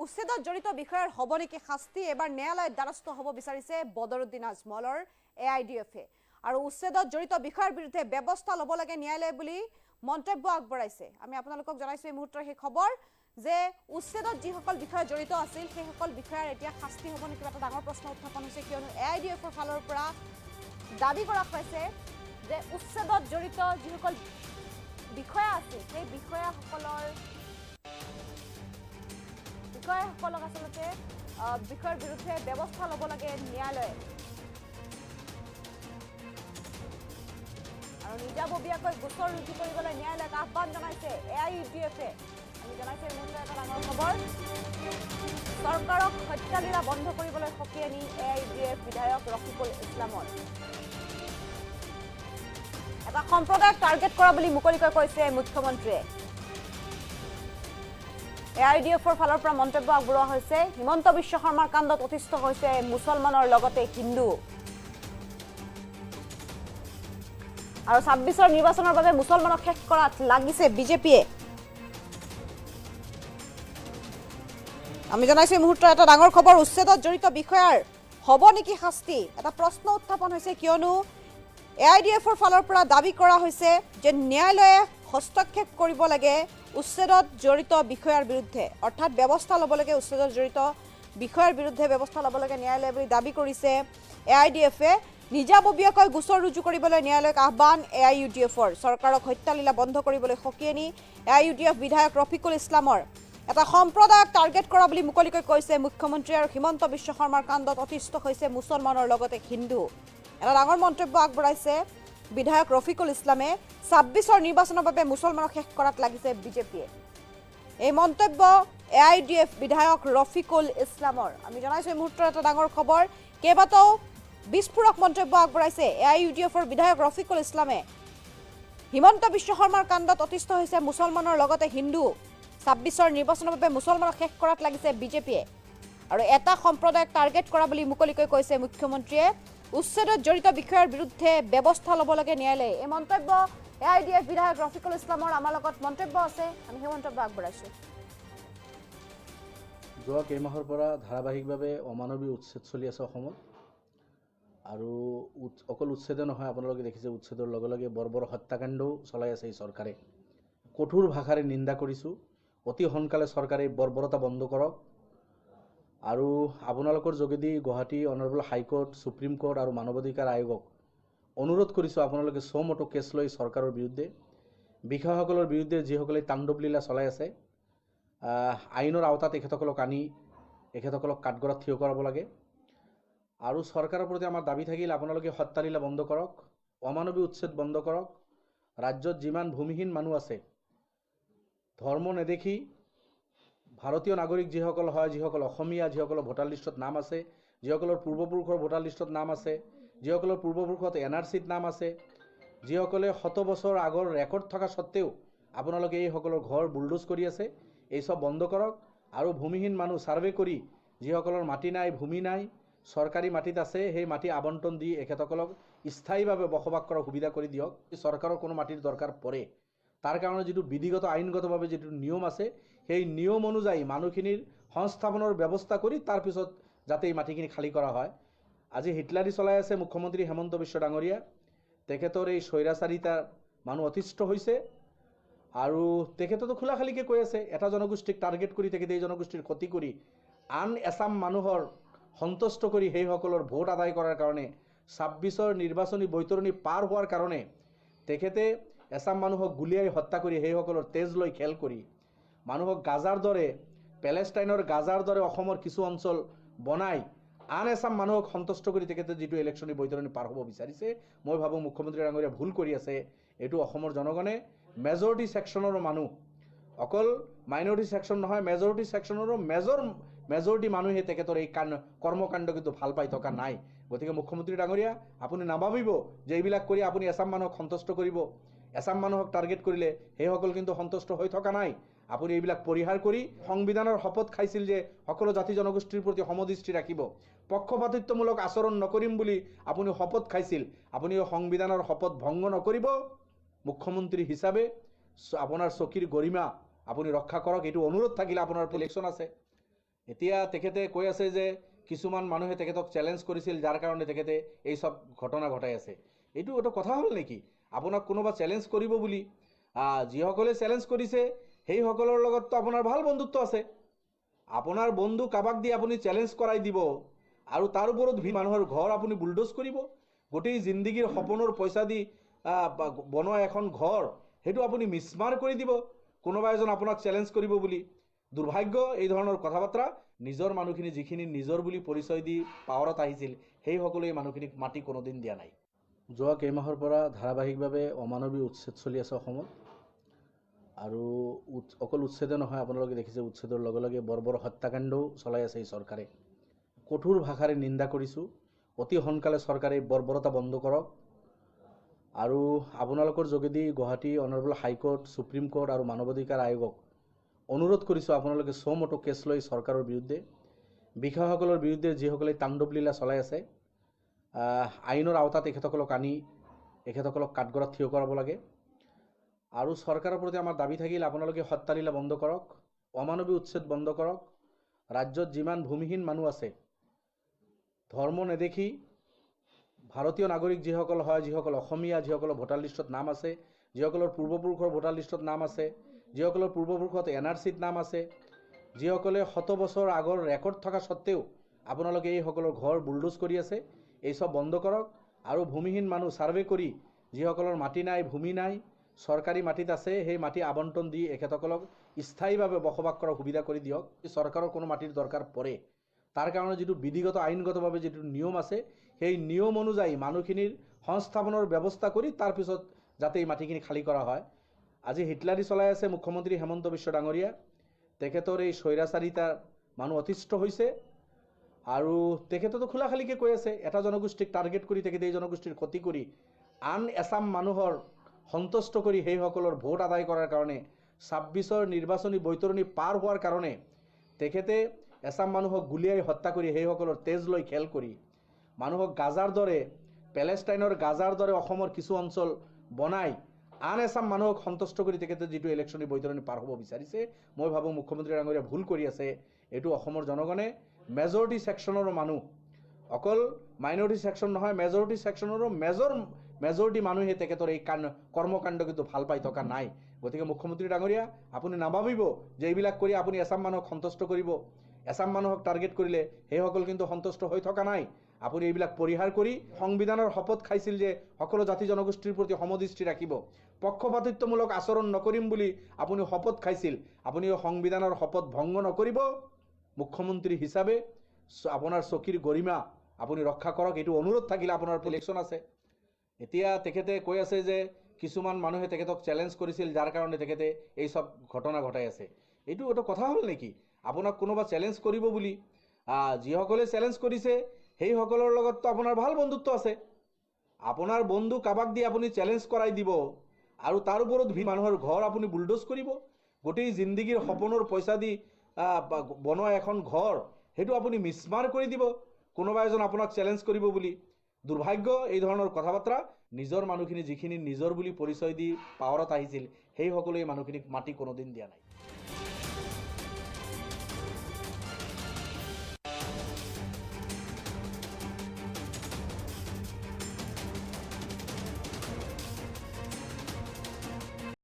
উচ্ছেদত জড়িত বিষয়ৰ হ'ব নেকি শাস্তি এবাৰ ন্যায়ালয়ত দ্বাৰস্থ হ'ব বিচাৰিছে বদৰুদ্দিন আজমলৰ AIDF-এ আৰু উচ্ছেদত জড়িত বিষয়ৰ বিৰুদ্ধে ব্যৱস্থা ল'ব লাগে ন্যায়ালয়ে বুলি মন্তব্য আগবঢ়াইছে। আমি আপোনালোকক জনাইছো এই মুহূৰ্তৰ সেই খবৰ যে উচ্ছেদত যিসকল বিষয় জড়িত আছিল সেইসকল বিষয়ৰ এতিয়া শাস্তি হ'ব নেকি এটা ডাঙৰ প্ৰশ্ন উত্থাপন হৈছে, কিয়নো AIDF-ৰ ফালৰ পৰা দাবী কৰা হৈছে যে উচ্ছেদত জড়িত যিসকল বিষয়া আছে সেই বিষয়াসকলক আচলতে বিষয়ৰ বিৰুদ্ধে ব্যৱস্থা ল'ব লাগে ন্যায়ালয়ে আৰু নিজাববীয়াকৈ গোচৰ ৰুজু কৰিবলৈ ন্যায়ালয়ক আহ্বান জনাইছে AIDF-এ। আমি জনাইছো এই মুহূৰ্তত এটা ডাঙৰ খবৰ, চৰকাৰক হত্যালীলা বন্ধ কৰিবলৈ সকীয়ানি AIDF বিধায়ক ৰফিকুল ইছলামৰ। এটা সম্প্ৰদায়ক টাৰ্গেট কৰা বুলি মুকলিকৈ কৈছে মুখ্যমন্ত্ৰীয়ে। AIDF-ৰ ফালৰ পৰা মন্তব্য আগবঢ়োৱা হৈছে, হিমন্ত বিশ্ব শৰ্মাৰ কাণ্ডত অতিষ্ঠ হৈছে মুছলমানৰ লগতে হিন্দু আৰু ২৬ৰ নিৰ্বাচনৰ বাবে মুছলমানক শেষ কৰাত লাগিছে বিজেপিয়ে। আমি জনাইছো এই মুহূৰ্তৰ এটা ডাঙৰ খবৰ, উচ্ছেদত জড়িত বিষয়াৰ হ'ব নেকি শাস্তি এটা প্ৰশ্ন উত্থাপন হৈছে, কিয়নো AIDF-ৰ ফালৰ পৰা দাবী কৰা হৈছে যে ন্যায়ালয়ে হস্তক্ষেপ কৰিব লাগে উচ্ছেদত জড়িত বিষয়াৰ বিৰুদ্ধে, অৰ্থাৎ ব্যৱস্থা ল'ব লাগে উচ্ছেদত জড়িত বিষয়াৰ বিৰুদ্ধে ব্যৱস্থা ল'ব লাগে ন্যায়ালয়ে বুলি দাবী কৰিছে AIDF-এ। নিজাববীয়াকৈ গোচৰ ৰুজু কৰিবলৈ ন্যায়ালয়ক আহ্বান AIUDF-ৰ। চৰকাৰক হত্যালীলা বন্ধ কৰিবলৈ সকীয়ানি AIUDF বিধায়ক ৰফিকুল ইছলামৰ। এটা সম্প্ৰদায়ক টাৰ্গেট কৰা বুলি মুকলিকৈ কৈছে মুখ্যমন্ত্ৰী আৰু হিমন্ত বিশ্ব শৰ্মাৰ কাণ্ডত অতিষ্ঠ হৈছে মুছলমানৰ লগতে হিন্দু। এটা ডাঙৰ মন্তব্য আগবঢ়াইছে বিধায়ক ৰফিকুল ইছলামে, ২৬ৰ নিৰ্বাচনৰ বাবে মুছলমানক শেষ কৰাত লাগিছে বিজেপিয়ে। এই মন্তব্য AIDF বিধায়ক ৰফিকুল ইছলামৰ। আমি জনাইছো এই মুহূৰ্তৰ এটা ডাঙৰ খবৰ, কেইবাটাও বিস্ফোৰক মন্তব্য আগবঢ়াইছে AIUDF-ৰ বিধায়ক ৰফিকুল ইছলামে। হিমন্ত বিশ্ব শৰ্মাৰ কাণ্ডত অতিষ্ঠ হৈছে মুছলমানৰ লগতে হিন্দু, ২৬ৰ নিৰ্বাচনৰ বাবে মুছলমানক শেষ কৰাত লাগিছে বিজেপিয়ে আৰু এটা সম্প্ৰদায়ক টাৰ্গেট কৰা বুলি মুকলিকৈ কৈছে মুখ্যমন্ত্ৰীয়ে। উচ্ছেদত জড়িত বিষয়ৰ বিৰুদ্ধে ব্যৱস্থা ল'ব লাগে ন্যায়ালয়ে। এই মন্তব্য AIDF বিধায়ক ৰফিকুল ইছলামৰ। আমাৰ লগত মন্তব্য আছে, আমি সেই মন্তব্য আগবঢ়াইছো। যোৱা কেইমাহৰ পৰা ধাৰাবাহিকভাৱে অমানৱীয় উচ্ছেদ চলি আছে অসমত আৰু অকল উচ্ছেদে নহয়, আপোনালোকে দেখিছে উচ্ছেদৰ লগে লগে বৰ্বৰ হত্যাকাণ্ডও চলাই আছে এই চৰকাৰে। কঠোৰ ভাষাৰে নিন্দা কৰিছোঁ, অতি সোনকালে চৰকাৰে বৰ্বৰতা বন্ধ কৰক আৰু আপোনালোকৰ যোগেদি Guwahati honourable high court, supreme court আৰু মানৱ অধিকাৰ আয়োগক অনুৰোধ কৰিছোঁ আপোনালোকে চমটো কেছ লৈ চৰকাৰৰ বিৰুদ্ধে, বিষয়াসকলৰ বিৰুদ্ধে যিসকলে তাণ্ডৱ লীলা চলাই আছে, আইনৰ আওতাত এখেতসকলক আনি এখেতসকলক কাঠগড়াত থিয় কৰাব লাগে আৰু চৰকাৰৰ প্ৰতি আমাৰ দাবী থাকিল আপোনালোকে হত্যালীলা বন্ধ কৰক, অমানৱীয় উচ্ছেদ বন্ধ কৰক। ৰাজ্যত যিমান ভূমিহীন মানুহ আছে, ধৰ্ম নেদেখি ভাৰতীয় নাগৰিক যিসকল হয়, যিসকল অসমীয়া, যিসকলৰ ভোটাৰ লিষ্টত নাম আছে, যিসকলৰ পূৰ্বপুৰুষৰ ভোটাৰ লিষ্টত নাম আছে, যিসকলৰ পূৰ্বপুৰুষত NRC-ত নাম আছে, যিসকলে 100 বছৰ আগৰ ৰেকৰ্ড থকা স্বত্তেও আপোনালোকে এইসকলৰ ঘৰ বুলডোজ কৰি আছে, এই সব বন্ধ কৰক আৰু ভূমিহীন মানুহ ছাৰ্ভে কৰি যিসকলৰ মাটি নাই, ভূমি নাই, চৰকাৰী মাটিত আছে, সেই মাটি আবণ্টন দি এখেতসকলক স্থায়ীভাৱে বসবাস কৰাৰ সুবিধা কৰি দিয়ক। চৰকাৰৰ কোনো মাটিৰ দৰকাৰ পৰে, তাৰ কাৰণে যিটো বিধিগত আইনগতভাৱে যিটো নিয়ম আছে, সেই নিয়ম অনুযায়ী মানুহখিনিৰ সংস্থাপনৰ ব্যৱস্থা কৰি তাৰপিছত যাতে এই মাটিখিনি খালী কৰা হয়। আজি হিটলাৰী চলাই আছে মুখ্যমন্ত্ৰী হেমন্ত বিশ্ব ডাঙৰীয়া, তেখেতৰ এই স্বৈৰাচাৰিতাৰ মানুহ অতিষ্ঠ হৈছে আৰু তেখেততো খোলাখালিকৈ কৈ আছে এটা জনগোষ্ঠীক টাৰ্গেট কৰি তেখেতে এই জনগোষ্ঠীৰ ক্ষতি কৰি আন এছাম মানুহৰ সন্তুষ্ট কৰি সেইসকলৰ ভোট আদায় কৰাৰ কাৰণে ২৬ৰ নিৰ্বাচনী বৈতৰণি পাৰ হোৱাৰ কাৰণে তেখেতে এছাম মানুহক গুলিয়াই হত্যা কৰি সেইসকলৰ তেজ লৈ খেল কৰি মানুহক গাজাৰ দৰে, পেলেষ্টাইনৰ গাজাৰ দৰে অসমৰ কিছু অঞ্চল বনাই আন এছাম মানুহক সন্তুষ্ট কৰি তেখেতে যিটো ইলেকশ্যনী বৈতৰণি পাৰ হ'ব বিচাৰিছে, মই ভাবোঁ মুখ্যমন্ত্ৰী ডাঙৰীয়া ভুল কৰি আছে। এইটো অসমৰ জনগণে মেজৰিটি ছেকশ্যনৰো মানুহ, অকল মাইনৰিটি ছেকশ্যন নহয়, মেজৰিটি ছেকশ্যনৰো মেজৰিটি মানুহে তেখেতৰ এই কৰ্মকাণ্ড কিন্তু ভাল পাই থকা নাই। গতিকে মুখ্যমন্ত্ৰী ডাঙৰীয়া আপুনি নাভাবিব যে এইবিলাক কৰি আপুনি এছাম মানুহক সন্তুষ্ট কৰিব, এছাম মানুহক টাৰ্গেট কৰিলে সেইসকল কিন্তু সন্তুষ্ট হৈ থকা নাই। আপুনি এইবিলাক পৰিহাৰ কৰি সংবিধানৰ শপত খাইছিল যে সকলো জাতি জনগোষ্ঠীৰ প্ৰতি সমদৃষ্টি ৰাখিব, পক্ষপাতিত্বমূলক আচৰণ নকৰিম বুলি আপুনি শপত খাইছিল। আপুনি সংবিধানৰ শপত ভংগ নকৰিব, মুখ্যমন্ত্ৰী হিচাপে আপোনাৰ চকীৰ গৰিমা আপুনি ৰক্ষা কৰক, এইটো অনুৰোধ থাকিলে আপোনাৰ ইলেকশ্যন আছে। এতিয়া তেখেতে কৈ আছে যে কিছুমান মানুহে তেখেতক চেলেঞ্জ কৰিছিল, যাৰ কাৰণে তেখেতে এই সব ঘটনা ঘটাই আছে। এইটো এটা কথা হ'ল নেকি? আপোনাক কোনোবা চেলেঞ্জ কৰিব বুলি যিসকলে চেলেঞ্জ কৰিছে সেইসকলৰ লগততো আপোনাৰ ভাল বন্ধুত্ব আছে। আপোনাৰ বন্ধু কাবাক দি আপুনি চেলেঞ্জ কৰাই দিব আৰু তাৰ ওপৰত মানুহৰ ঘৰ আপুনি বুলডোজ কৰিব। গোটেই জিন্দগীৰ সপোনৰ পইচা দি বনোৱা এখন ঘৰ সেইটো আপুনি মিছমাৰ কৰি দিব কোনোবা এজন আপোনাক চেলেঞ্জ কৰিব বুলি। দুৰ্ভাগ্য এই ধৰণৰ কথা বাৰ্তা নিজৰ মানুহখিনি যিখিনি নিজৰ বুলি পৰিচয় দি পাৱাৰত আহিছিল সেইসকলে মানুহখিনিক মাটি কোনোদিন দিয়া নাই। যোৱা কেইমাহৰ পৰা ধাৰাবাহিকভাৱে অমানৱিক উচ্ছেদ চলি আছে অসমত আৰু অকল উচ্ছেদে নহয়, আপোনালোকে দেখিছে উচ্ছেদৰ লগে লগে বৰ্বৰ হত্যাকাণ্ডও চলাই আছে এই চৰকাৰে। কঠোৰ ভাষাৰে নিন্দা কৰিছোঁ। অতি সোনকালে চৰকাৰে বৰ্বৰতা বন্ধ কৰক আৰু আপোনালোকৰ যোগেদি Guwahati honourable high court, supreme court আৰু মানৱ অধিকাৰ আয়োগক অনুৰোধ কৰিছোঁ আপোনালোকে চমটো কেছ লৈ চৰকাৰৰ বিৰুদ্ধে, বিষয়াসকলৰ বিৰুদ্ধে যিসকলে তাণ্ডৱ লীলা চলাই আছে আইনৰ আওতাত এখেতসকলক আনি এখেতসকলক কাঠগড়াত থিয় কৰাব লাগে। আৰু চৰকাৰৰ প্ৰতি আমাৰ দাবী থাকিল আপোনালোকে হত্যালীলা বন্ধ কৰক, অমানৱিক উচ্ছেদ বন্ধ কৰক। ৰাজ্যত যিমান ভূমিহীন মানুহ আছে, ধৰ্ম নেদেখি ভাৰতীয় নাগৰিক যিসকল হয়, যিসকল অসমীয়া, যিসকলৰ ভোটাৰ লিষ্টত নাম আছে, যিসকলৰ পূৰ্বপুৰুষৰ ভোটাৰ লিষ্টত নাম আছে, যিসকলৰ পূৰ্বপুৰুষত NRCত নাম আছে, যিসকলে 100 বছৰ আগৰ ৰেকৰ্ড থকা সত্ত্বেও আপোনালোকে এইসকলৰ ঘৰ বুলডোজ কৰি আছে, এই সব বন্ধ কৰক। আৰু ভূমিহীন মানুহ ছাৰ্ভে কৰি যিসকলৰ মাটি নাই, ভূমি নাই, চৰকাৰী মাটিত আছে, সেই মাটি আবণ্টন দি এখেতসকলক স্থায়ীভাৱে বসবাস কৰাৰ সুবিধা কৰি দিয়ক। চৰকাৰৰ কোনো মাটিৰ দৰকাৰ পৰে তাৰ কাৰণে যিটো বিধিগত আইনগতভাৱে যিটো নিয়ম আছে সেই নিয়ম অনুযায়ী মানুহখিনিৰ সংস্থাপনৰ ব্যৱস্থা কৰি তাৰপিছত যাতে এই মাটিখিনি খালী কৰা হয়। আজি হিটলাৰী চলাই আছে মুখ্যমন্ত্ৰী হেমন্ত বিশ্ব ডাঙৰীয়া। তেখেতৰ এই স্বৈৰাচাৰিতাৰ মানুহ অতিষ্ঠ হৈছে আৰু তেখেতেতো খোলাখালিকৈ কৈ আছে এটা জনগোষ্ঠীক টাৰ্গেট কৰি তেখেতে এই জনগোষ্ঠীৰ ক্ষতি কৰি আন এছাম মানুহৰ সন্তুষ্ট কৰি সেইসকলৰ ভোট আদায় কৰাৰ কাৰণে 26ৰ নিৰ্বাচনী বৈতৰণি পাৰ হোৱাৰ কাৰণে তেখেতে এছাম মানুহক গুলিয়াই হত্যা কৰি সেইসকলৰ তেজ লৈ খেল কৰি মানুহক গাজাৰ দৰে, পেলেষ্টাইনৰ গাজাৰ দৰে অসমৰ কিছু অঞ্চল বনাই আন এছাম মানুহক সন্তুষ্ট কৰি তেখেতে যিটো ইলেকশ্যনী বৈতৰণি পাৰ হ'ব বিচাৰিছে, মই ভাবোঁ মুখ্যমন্ত্ৰী ডাঙৰীয়া ভুল কৰি আছে। এইটো অসমৰ জনগণে মেজৰিটি ছেকশ্যনৰ মানুহ, অকল মাইনৰিটি ছেকশ্যন নহয়, মেজৰিটি ছেকশ্যনৰো মেজৰিটি মানুহে তেখেতৰ এই কৰ্মকাণ্ড কিন্তু ভাল পাই থকা নাই। গতিকে মুখ্যমন্ত্ৰী ডাঙৰীয়া আপুনি নাভাবিব যে এইবিলাক কৰি আপুনি এছাম মানুহক সন্তুষ্ট কৰিব, এছাম মানুহক টাৰ্গেট কৰিলে সেইসকল কিন্তু সন্তুষ্ট হৈ থকা নাই। আপুনি এইবিলাক পৰিহাৰ কৰি সংবিধানৰ শপত খাইছিল যে সকলো জাতি জনগোষ্ঠীৰ প্ৰতি সমদৃষ্টি ৰাখিব, পক্ষপাতিত্বমূলক আচৰণ নকৰিম বুলি আপুনি শপত খাইছিল। আপুনি সংবিধানৰ শপত ভংগ নকৰিব। মুখ্যমন্ত্ৰী হিচাপে আপোনাৰ চকীৰ গৰিমা আপুনি ৰক্ষা কৰক, এইটো অনুৰোধ থাকিলে। আপোনাৰ ইলেকশ্যন আছে। এতিয়া তেখেতে কৈ আছে যে কিছুমান মানুহে তেখেতক চেলেঞ্জ কৰিছিল, যাৰ কাৰণে তেখেতে এই সব ঘটনা ঘটাই আছে। এইটো এটা কথা হ'ল নেকি? আপোনাক কোনোবা চেলেঞ্জ কৰিব বুলি যিসকলে চেলেঞ্জ কৰিছে সেইসকলৰ লগততো আপোনাৰ ভাল বন্ধুত্ব আছে। আপোনাৰ বন্ধু কাবাক দি আপুনি চেলেঞ্জ কৰাই দিব আৰু তাৰ ওপৰত মানুহৰ ঘৰ আপুনি বুলডোজ কৰিব। গোটেই জিন্দগীৰ সপোনৰ পইচা দি বনোৱা এখন ঘৰ সেইটো আপুনি মিছমাৰ কৰি দিব কোনোবা এজন আপোনাক চেলেঞ্জ কৰিব বুলি। দুৰ্ভাগ্য এই ধৰণৰ কথা বাৰ্তা নিজৰ মানুহখিনি যিখিনি নিজৰ বুলি পৰিচয় দি পাৱাৰত আহিছিল সেইসকলে মানুহখিনিক মাটি কোনোদিন দিয়া নাই।